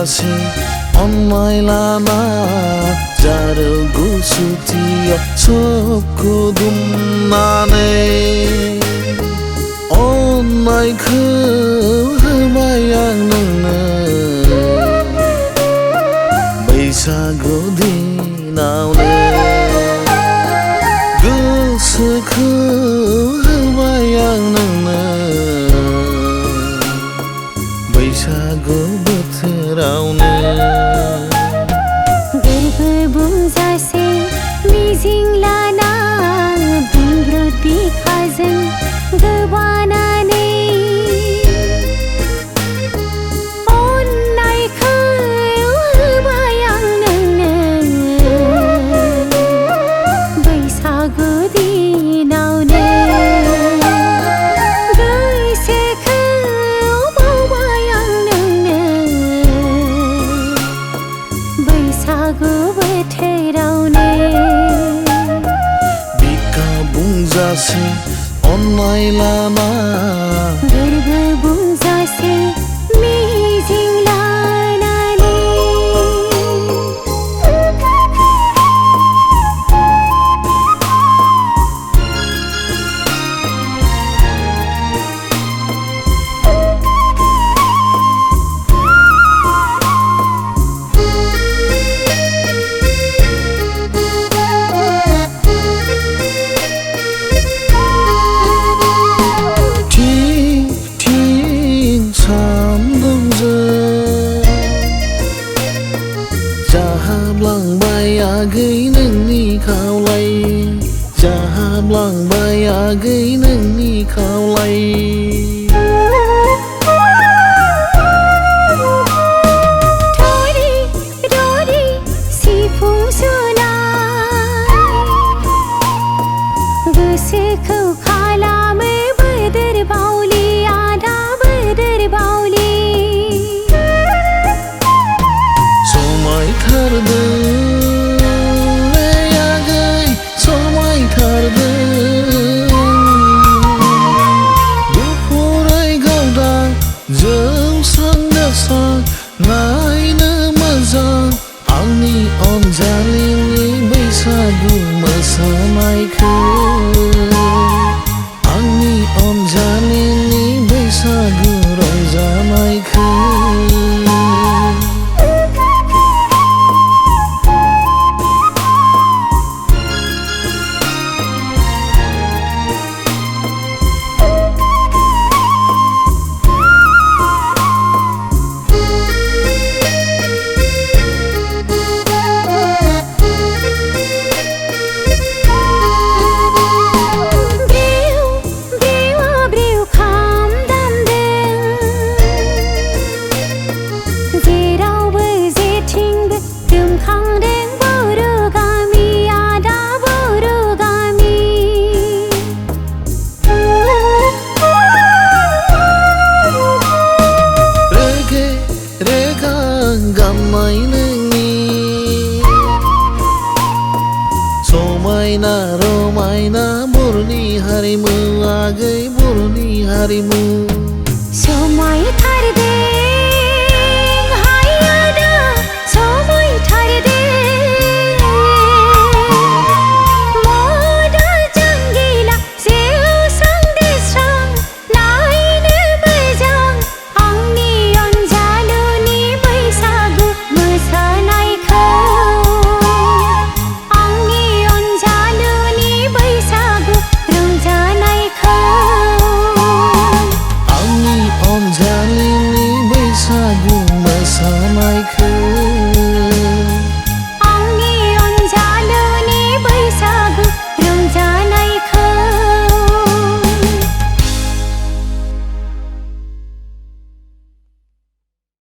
बुंजासे अन्नाय लाना जारो गुसुथियाव सबखौ दुमनानै अन्नायखौ होबाय आं नोंनो बैसागु दिनावनो गोसोखौ होबाय आं नोंनो बैसागु बोथोरावनो गोरबो बुंजासे मिजिं लाना बुंब्रुद बिखाजों गोबानानै अन्नायखौ होबाय आं नोंनो बैसागु दिनावनो गोसोखौ बावबाय आं नोंनो बैसागु बोथोरावनो बिखा बुंजासे अन्नाय लाना गोरबो बुंजासे मिजिं लानानै जाहाबलांबाय आगै नोंनि खावलाय जाहाबलांबाय आगै नोंनि खावलाय थरी थरी सिफुं सुनाय गोसोखौ खालामो बोदोर बावलि आदा बोदोर बावलि समायथारदों रे आगै समायथारदों गुफुरै गावदां जौस्रां गोसां नायनो मोजां आंनि अनजालिनि बैसागु मोसानायखौ आंनि अनजालिनि बैसागु रंजानायखौ गाननाय नोंनि समायना रमायना बर'नि हारिमु आगै बर'नि हारिमु समायथार